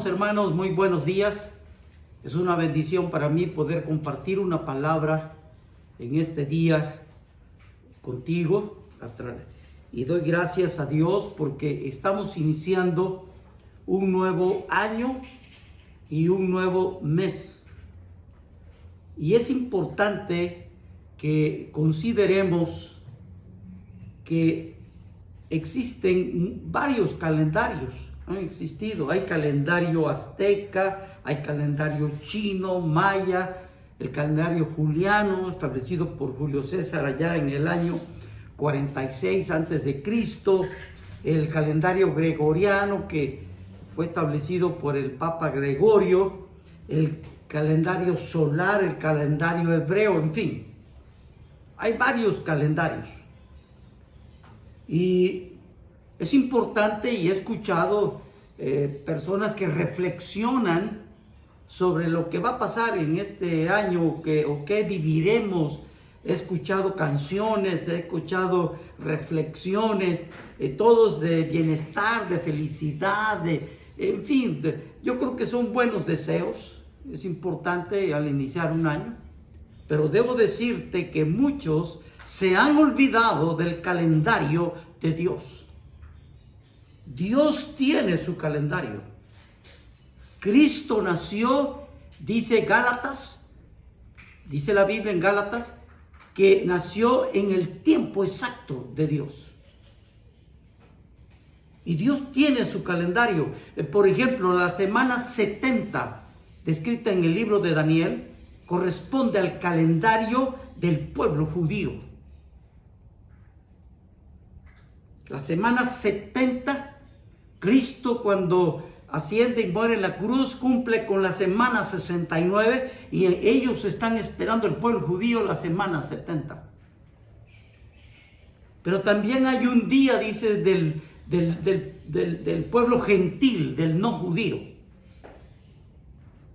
hermanos, muy buenos días. Es una bendición para mí poder compartir una palabra en este día contigo. Y doy gracias a Dios porque estamos iniciando un nuevo año y un nuevo mes. Y es importante que consideremos que existen varios calendarios. Han existido, hay calendario azteca, hay calendario chino, maya, el calendario juliano establecido por Julio César allá en el año 46 antes de Cristo, el calendario gregoriano que fue establecido por el Papa Gregorio, el calendario solar, el calendario hebreo, en fin, hay varios calendarios. Y es importante, y he escuchado personas que reflexionan sobre lo que va a pasar en este año o qué viviremos. He escuchado canciones, he escuchado reflexiones, todos de bienestar, de felicidad, en fin, yo creo que son buenos deseos. Es importante al iniciar un año, pero debo decirte que muchos se han olvidado del calendario de Dios. Dios tiene su calendario. Cristo nació, dice Gálatas, dice la Biblia en Gálatas, que nació en el tiempo exacto de Dios. Y Dios tiene su calendario. Por ejemplo, la semana 70, descrita en el libro de Daniel, corresponde al calendario del pueblo judío. La semana 70, Cristo cuando asciende y muere en la cruz cumple con la semana 69 y ellos están esperando, el pueblo judío, la semana 70. Pero también hay un día, dice, del pueblo gentil, del no judío.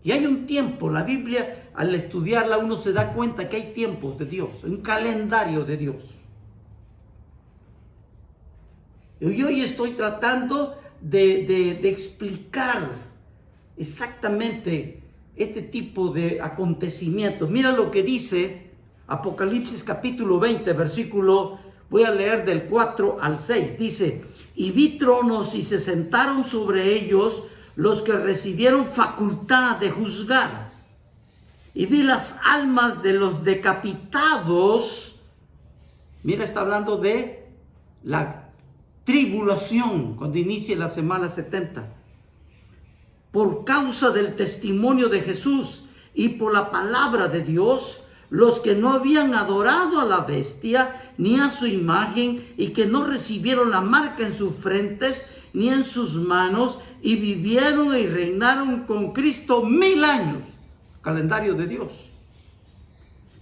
Y hay un tiempo, la Biblia al estudiarla uno se da cuenta que hay tiempos de Dios, un calendario de Dios. Y hoy estoy tratando de explicar exactamente este tipo de acontecimientos. Mira lo que dice Apocalipsis capítulo 20, versículo, voy a leer del 4 al 6. Dice, y vi tronos y se sentaron sobre ellos los que recibieron facultad de juzgar. Y vi las almas de los decapitados. Mira, está hablando de la tribulación cuando inicie la semana 70, por causa del testimonio de Jesús y por la palabra de Dios, los que no habían adorado a la bestia ni a su imagen y que no recibieron la marca en sus frentes ni en sus manos, y vivieron y reinaron con Cristo 1000 años, calendario de Dios.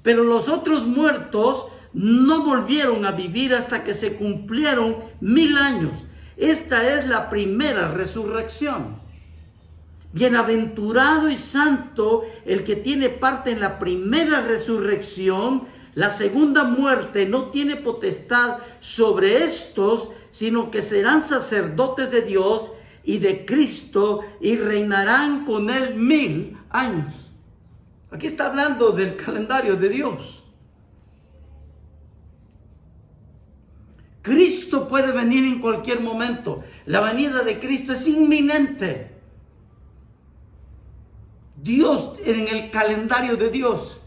Pero los otros muertos no volvieron a vivir hasta que se cumplieron 1000 años. Esta es la primera resurrección. Bienaventurado y santo el que tiene parte en la primera resurrección. La segunda muerte no tiene potestad sobre estos, sino que serán sacerdotes de Dios y de Cristo y reinarán con él 1000 años. Aquí está hablando del calendario de Dios. Cristo puede venir en cualquier momento. La venida de Cristo es inminente. Dios, en el calendario de Dios.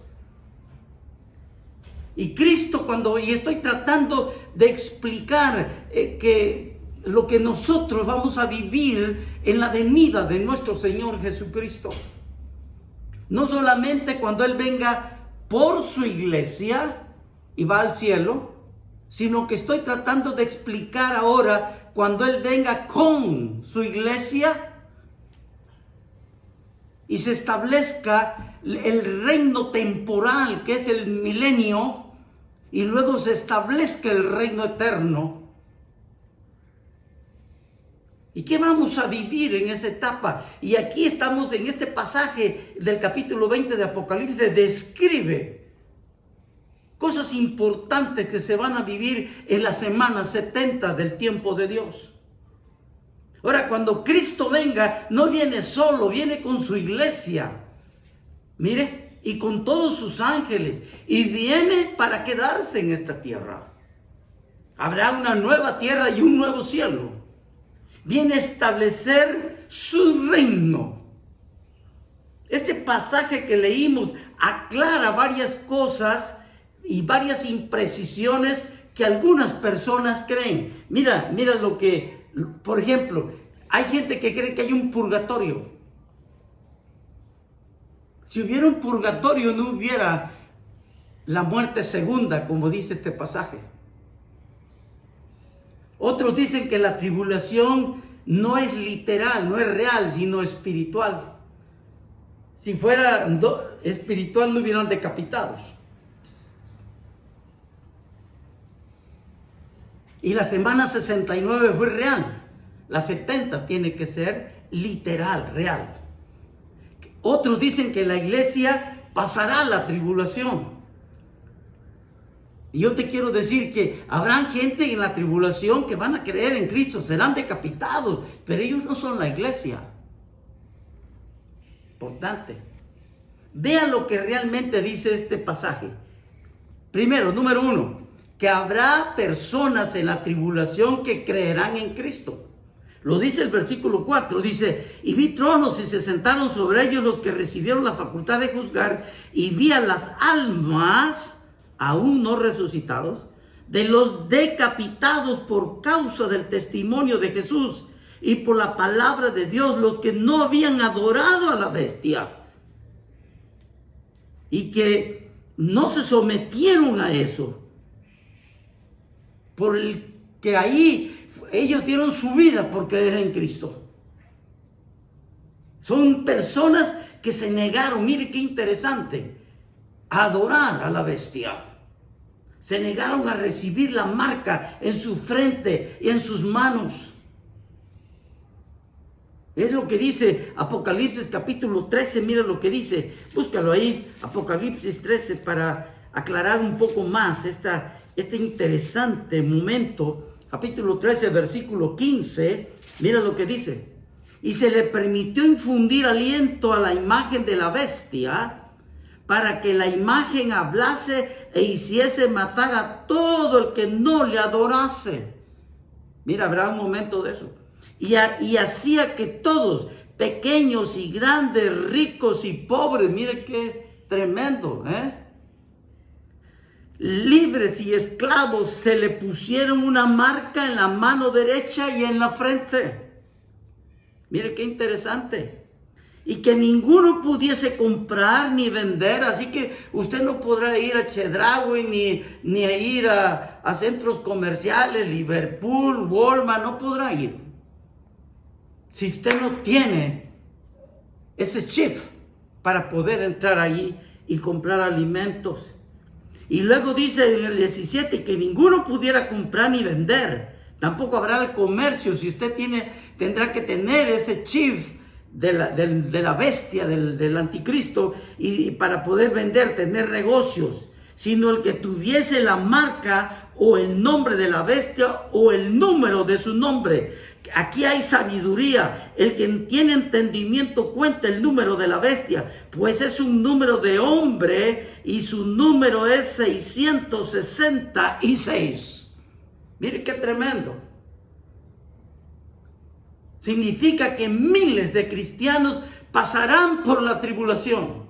Y Cristo y estoy tratando de explicar que lo que nosotros vamos a vivir en la venida de nuestro Señor Jesucristo. No solamente cuando Él venga por su iglesia y va al cielo, sino que estoy tratando de explicar ahora cuando Él venga con su iglesia y se establezca el reino temporal que es el milenio y luego se establezca el reino eterno. ¿Y qué vamos a vivir en esa etapa? Y aquí estamos en este pasaje del capítulo 20 de Apocalipsis, describe cosas importantes que se van a vivir en la semana 70 del tiempo de Dios. Ahora, cuando Cristo venga, no viene solo, viene con su iglesia. Mire, y con todos sus ángeles. Y viene para quedarse en esta tierra. Habrá una nueva tierra y un nuevo cielo. Viene a establecer su reino. Este pasaje que leímos aclara varias cosas y varias imprecisiones que algunas personas creen. Mira lo que, por ejemplo, hay gente que cree que hay un purgatorio. Si hubiera un purgatorio, no hubiera la muerte segunda, como dice este pasaje. Otros dicen que la tribulación no es literal, no es real, sino espiritual. Si fuera espiritual, no hubieran decapitados. Y la semana 69 fue real. La 70 tiene que ser literal, real. Otros dicen que la iglesia pasará la tribulación. Y yo te quiero decir que habrán gente en la tribulación que van a creer en Cristo, serán decapitados, pero ellos no son la iglesia. Importante. Vean lo que realmente dice este pasaje. Primero, número 1, que habrá personas en la tribulación que creerán en Cristo. Lo dice el versículo 4, dice, y vi tronos y se sentaron sobre ellos los que recibieron la facultad de juzgar, y vi a las almas aún no resucitados, de los decapitados por causa del testimonio de Jesús y por la palabra de Dios, los que no habían adorado a la bestia y que no se sometieron a eso, por el que ahí ellos dieron su vida por creer en Cristo. Son personas que se negaron, mire qué interesante, a adorar a la bestia. Se negaron a recibir la marca en su frente y en sus manos. Es lo que dice Apocalipsis capítulo 13, mira lo que dice, búscalo ahí, Apocalipsis 13, para aclarar un poco más este interesante momento. Capítulo 13, versículo 15, mira lo que dice. Y se le permitió infundir aliento a la imagen de la bestia, para que la imagen hablase e hiciese matar a todo el que no le adorase. Mira, habrá un momento de eso. Y hacía que todos, pequeños y grandes, ricos y pobres, mire qué tremendo, libres y esclavos, se le pusieron una marca en la mano derecha y en la frente. Mire qué interesante. Y que ninguno pudiese comprar ni vender, así que usted no podrá ir a Chedraui ni a ir a centros comerciales, Liverpool, Walmart, no podrá ir. Si usted no tiene ese chip para poder entrar allí y comprar alimentos. Y luego dice en el 17 que ninguno pudiera comprar ni vender. Tampoco habrá el comercio. Si usted tendrá que tener ese chip de la bestia, del anticristo, y para poder vender, tener negocios, sino el que tuviese la marca o el nombre de la bestia o el número de su nombre. Aquí hay sabiduría. El que tiene entendimiento cuenta el número de la bestia, pues es un número de hombre y su número es 666. Mire qué tremendo. Significa que miles de cristianos pasarán por la tribulación.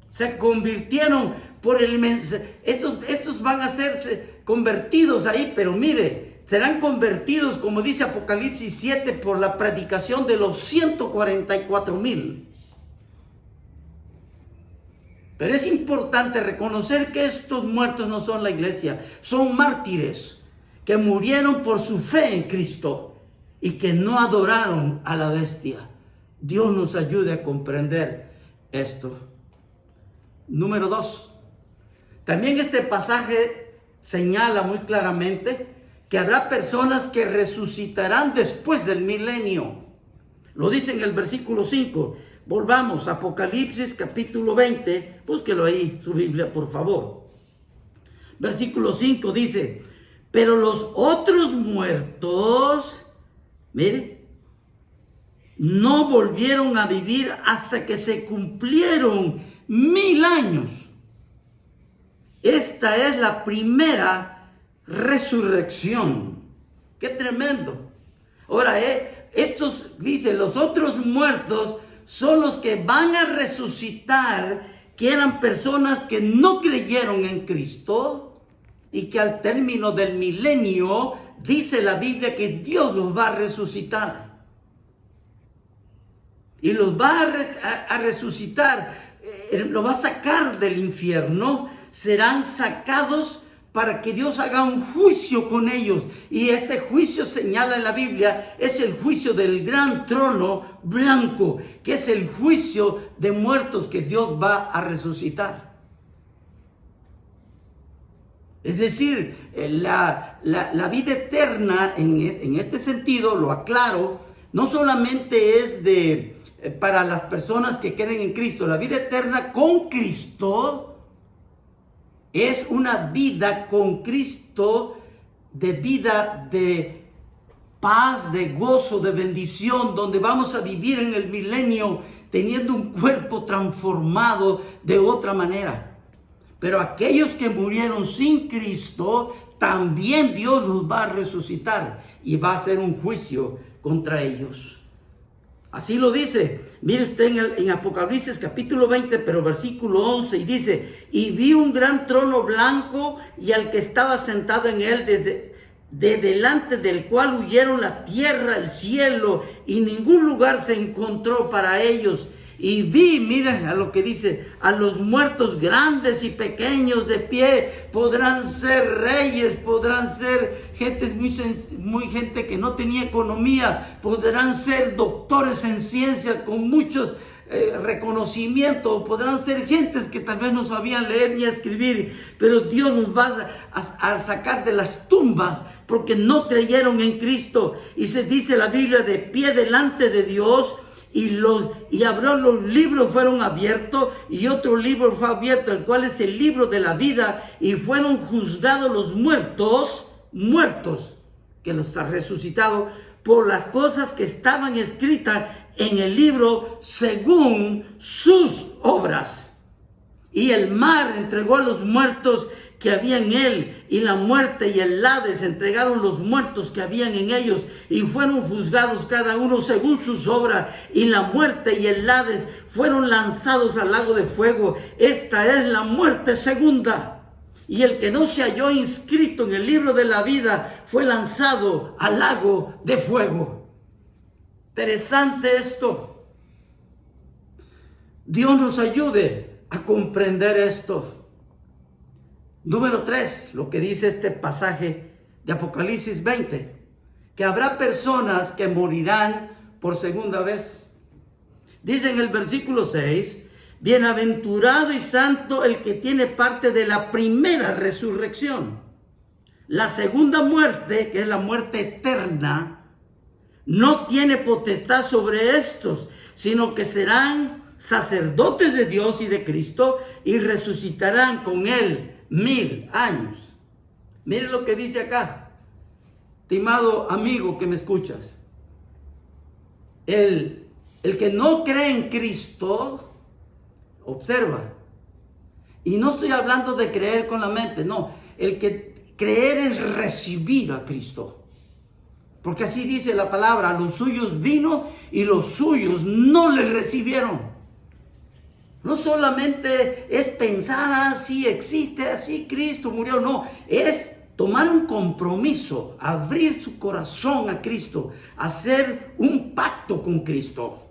Se convirtieron por el mensaje. Estos van a ser convertidos ahí, pero mire, serán convertidos, como dice Apocalipsis 7, por la predicación de los 144,000. Pero es importante reconocer que estos muertos no son la iglesia, son mártires que murieron por su fe en Cristo y que no adoraron a la bestia. Dios nos ayude a comprender esto. Número 2. También este pasaje señala muy claramente que habrá personas que resucitarán después del milenio. Lo dice en el versículo 5. Volvamos, Apocalipsis capítulo 20. Búsquelo ahí, su Biblia, por favor. Versículo 5 dice, pero los otros muertos Mire, no volvieron a vivir hasta que se cumplieron 1000 años. Esta es la primera resurrección. ¡Qué tremendo! Ahora, dice, los otros muertos son los que van a resucitar, que eran personas que no creyeron en Cristo y que al término del milenio dice la Biblia que Dios los va a resucitar. Y los va a resucitar, los va a sacar del infierno, serán sacados para que Dios haga un juicio con ellos. Y ese juicio, señala en la Biblia, es el juicio del gran trono blanco, que es el juicio de muertos que Dios va a resucitar. Es decir, la vida eterna en este sentido, lo aclaro, no solamente es para las personas que creen en Cristo. La vida eterna con Cristo es una vida con Cristo, de vida de paz, de gozo, de bendición, donde vamos a vivir en el milenio teniendo un cuerpo transformado de otra manera. Pero aquellos que murieron sin Cristo, también Dios los va a resucitar y va a hacer un juicio contra ellos. Así lo dice. Mire usted en Apocalipsis capítulo 20, pero versículo 11, y dice: y vi un gran trono blanco y al que estaba sentado en él, de delante del cual huyeron la tierra, el cielo, y ningún lugar se encontró para ellos. Y vi, miren a lo que dice, a los muertos grandes y pequeños de pie. Podrán ser reyes, podrán ser gente que no tenía economía, podrán ser doctores en ciencia con muchos reconocimientos, podrán ser gentes que tal vez no sabían leer ni escribir, pero Dios nos va a sacar de las tumbas porque no creyeron en Cristo. Y se dice la Biblia, de pie delante de Dios. Y abrió los libros, fueron abiertos, y otro libro fue abierto, el cual es el libro de la vida, y fueron juzgados los muertos, que los ha resucitado, por las cosas que estaban escritas en el libro según sus obras. Y el mar entregó a los muertos que había en él, y la muerte y el Hades entregaron los muertos que habían en ellos, y fueron juzgados cada uno según sus obras, y la muerte y el Hades fueron lanzados al lago de fuego. Esta es la muerte segunda. Y el que no se halló inscrito en el libro de la vida fue lanzado al lago de fuego. Interesante esto. Dios nos ayude a comprender esto. Número 3, lo que dice este pasaje de Apocalipsis 20, que habrá personas que morirán por segunda vez. Dice en el versículo 6, bienaventurado y santo el que tiene parte de la primera resurrección. La segunda muerte, que es la muerte eterna, no tiene potestad sobre estos, sino que serán sacerdotes de Dios y de Cristo y resucitarán con él 1000 años. Mire lo que dice acá, estimado amigo que me escuchas. El que no cree en Cristo, observa, y no estoy hablando de creer con la mente, no, el que creer es recibir a Cristo. Porque así dice la palabra, a los suyos vino y los suyos no le recibieron. No solamente es pensar, así existe, así Cristo murió, no, es tomar un compromiso, abrir su corazón a Cristo, hacer un pacto con Cristo.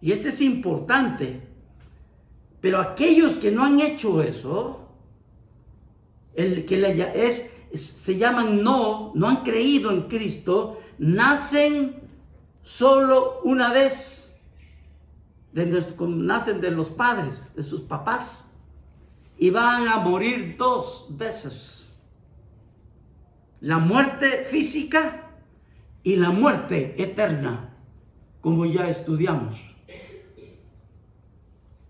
Y esto es importante, pero aquellos que no han hecho eso, se llaman no han creído en Cristo, nacen solo una vez. Nacen de los padres, de sus papás, y van a morir 2 veces. La muerte física y la muerte eterna, como ya estudiamos.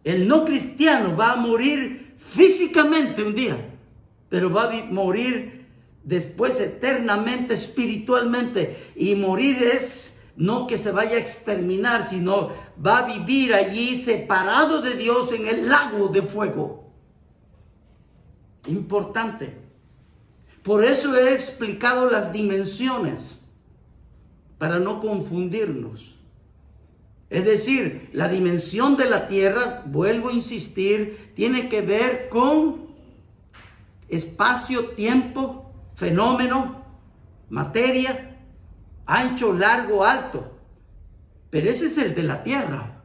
El no cristiano va a morir físicamente un día, pero va a morir después eternamente, espiritualmente. Y morir es no que se vaya a exterminar, sino va a vivir allí separado de Dios en el lago de fuego. Importante. Por eso he explicado las dimensiones, para no confundirnos. Es decir, la dimensión de la tierra, vuelvo a insistir, tiene que ver con espacio, tiempo, fenómeno, materia, ancho, largo, alto. Pero ese es el de la tierra.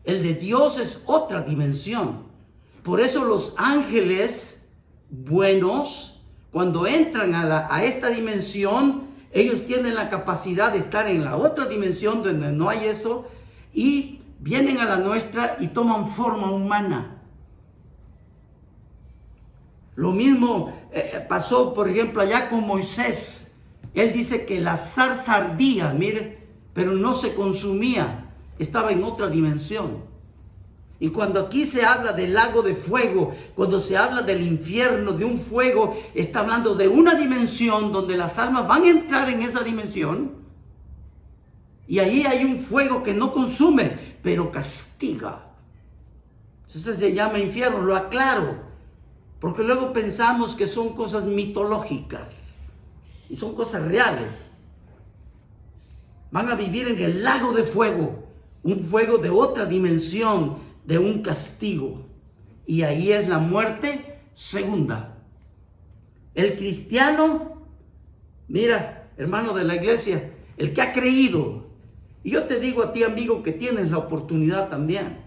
El de Dios es otra dimensión. Por eso los ángeles buenos, cuando entran a esta dimensión, ellos tienen la capacidad de estar en la otra dimensión donde no hay eso, y vienen a la nuestra y toman forma humana. Lo mismo pasó, por ejemplo, allá con Moisés. Él dice que la zarza ardía, mire, pero no se consumía. Estaba en otra dimensión. Y cuando aquí se habla del lago de fuego, cuando se habla del infierno, de un fuego, está hablando de una dimensión donde las almas van a entrar en esa dimensión. Y ahí hay un fuego que no consume, pero castiga. Eso se llama infierno, lo aclaro. Porque luego pensamos que son cosas mitológicas. Y son cosas reales. Van a vivir en el lago de fuego. Un fuego de otra dimensión, de un castigo. Y ahí es la muerte segunda. El cristiano, mira, hermano de la iglesia, el que ha creído. Y yo te digo a ti, amigo, que tienes la oportunidad también.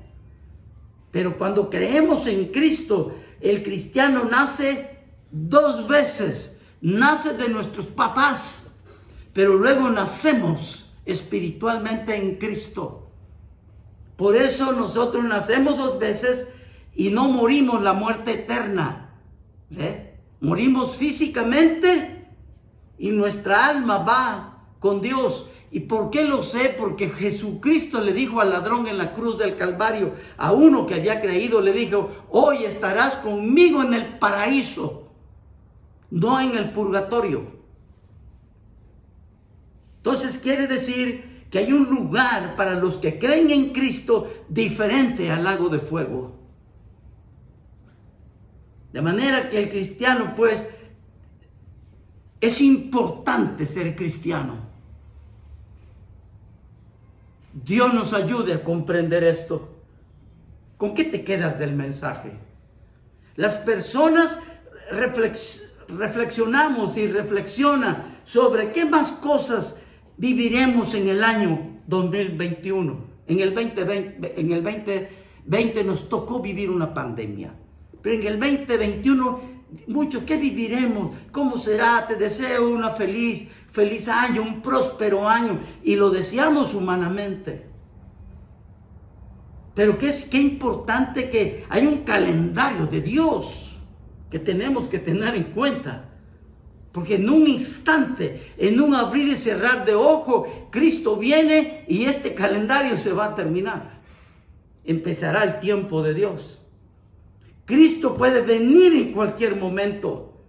Pero cuando creemos en Cristo, el cristiano nace dos veces. Nace de nuestros papás, pero luego nacemos espiritualmente en Cristo. Por eso nosotros nacemos dos veces y no morimos la muerte eterna. Morimos físicamente y nuestra alma va con Dios. ¿Y por qué lo sé? Porque Jesucristo le dijo al ladrón en la cruz del Calvario, a uno que había creído, le dijo: hoy estarás conmigo en el paraíso, no en el purgatorio. Entonces quiere decir que hay un lugar para los que creen en Cristo diferente al lago de fuego. De manera que el cristiano, pues, es importante ser cristiano. Dios nos ayude a comprender esto. ¿Con qué te quedas del mensaje? Las personas reflexionamos y reflexionan sobre qué más cosas viviremos en el año 2021. En el 2020 nos tocó vivir una pandemia. Pero en el 2021, muchos, ¿qué viviremos? ¿Cómo será? Te deseo una feliz año, un próspero año. Y lo deseamos humanamente. Pero qué importante que hay un calendario de Dios que tenemos que tener en cuenta. Porque en un instante, en un abrir y cerrar de ojo, Cristo viene y este calendario se va a terminar. Empezará el tiempo de Dios. Cristo puede venir en cualquier momento.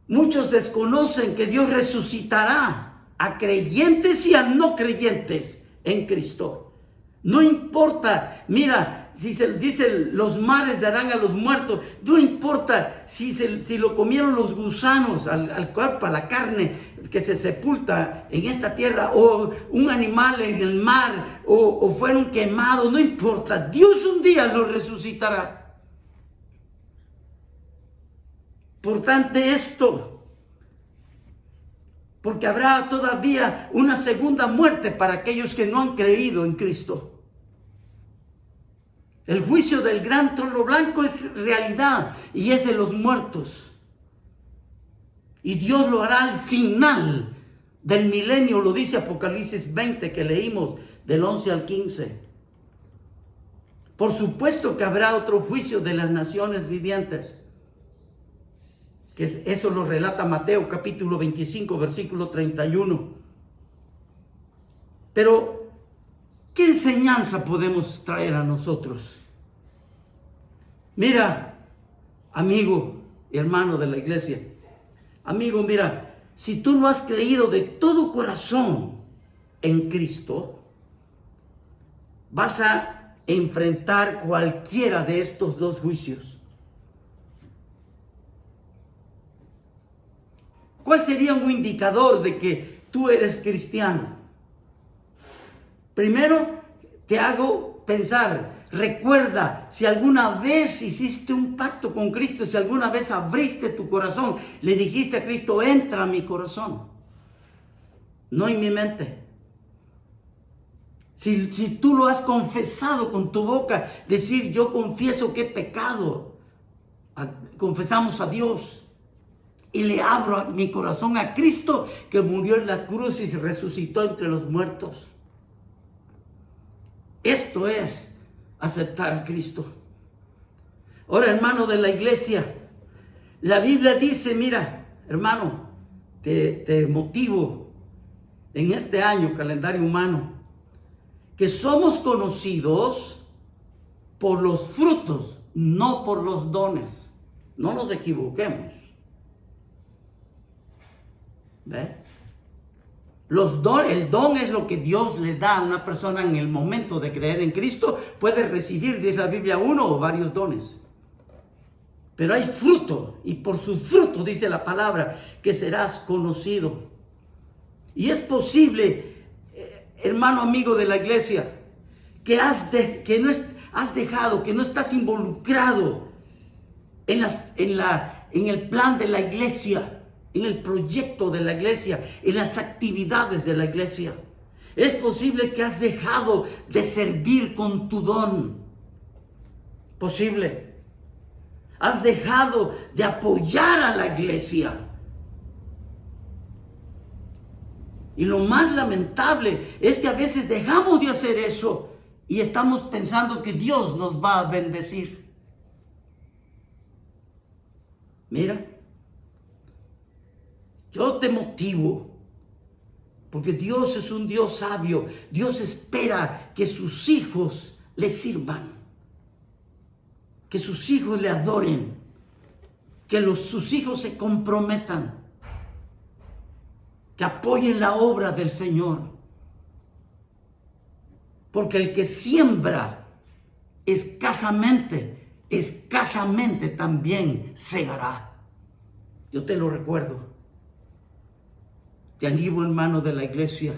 Muchos desconocen que Dios resucitará a creyentes y a no creyentes en Cristo. No importa, mira, si se dice los mares darán a los muertos, no importa si lo comieron los gusanos al cuerpo, a la carne que se sepulta en esta tierra, o un animal en el mar, o fueron quemados, no importa, Dios un día los resucitará. Importante esto, porque habrá todavía una segunda muerte para aquellos que no han creído en Cristo. El juicio del gran trono blanco es realidad y es de los muertos. Y Dios lo hará al final del milenio, lo dice Apocalipsis 20 que leímos del 11 al 15. Por supuesto que habrá otro juicio de las naciones vivientes. Que eso lo relata Mateo capítulo 25 versículo 31. Pero ¿qué enseñanza podemos traer a nosotros? Mira, amigo y hermano de la iglesia, Amigo, mira, si tú no has creído de todo corazón en Cristo, vas a enfrentar cualquiera de estos dos juicios. ¿Cuál sería un indicador de que tú eres cristiano? Primero, te hago pensar, recuerda, si alguna vez hiciste un pacto con Cristo, si alguna vez abriste tu corazón, le dijiste a Cristo, entra a mi corazón, no en mi mente. Si tú lo has confesado con tu boca, decir, yo confieso que he pecado, confesamos a Dios. Y le abro mi corazón a Cristo, que murió en la cruz y se resucitó entre los muertos. Esto es aceptar a Cristo. Ahora, hermano de la iglesia, la Biblia dice, mira, hermano, te motivo en este año, calendario humano, que somos conocidos por los frutos, no por los dones. No nos equivoquemos. ¿Ve? El don es lo que Dios le da a una persona en el momento de creer en Cristo. Puede recibir, dice la Biblia, uno o varios dones. Pero hay fruto, y por su fruto, dice la palabra, que serás conocido. Y es posible, hermano amigo de la iglesia, que no estás involucrado en el plan de la iglesia, en el proyecto de la iglesia, en las actividades de la iglesia. Es posible que has dejado de servir con tu don. Posible. Has dejado de apoyar a la iglesia. Y lo más lamentable es que a veces dejamos de hacer eso y estamos pensando que Dios nos va a bendecir. Mira, yo te motivo, porque Dios es un Dios sabio. Dios espera que sus hijos le sirvan, que sus hijos le adoren, que sus hijos se comprometan, que apoyen la obra del Señor. Porque el que siembra escasamente también segará. Yo te lo recuerdo. Te animo, hermano de la iglesia,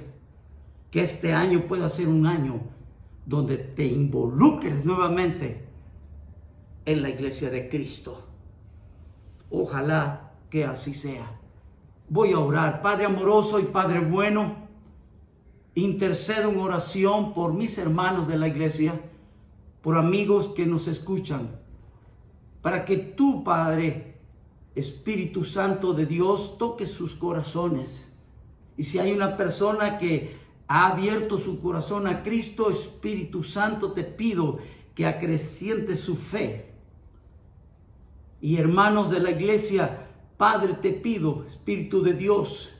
que este año pueda ser un año donde te involucres nuevamente en la iglesia de Cristo. Ojalá que así sea. Voy a orar. Padre amoroso y Padre bueno, intercedo en oración por mis hermanos de la iglesia, por amigos que nos escuchan, para que tú, Padre, Espíritu Santo de Dios, toques sus corazones. Y si hay una persona que ha abierto su corazón a Cristo, Espíritu Santo, te pido que acreciente su fe. Y hermanos de la iglesia, Padre, te pido, Espíritu de Dios,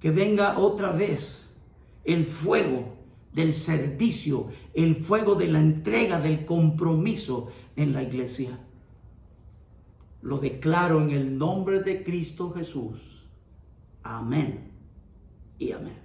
que venga otra vez el fuego del servicio, el fuego de la entrega, del compromiso en la iglesia. Lo declaro en el nombre de Cristo Jesús. Amén y amén.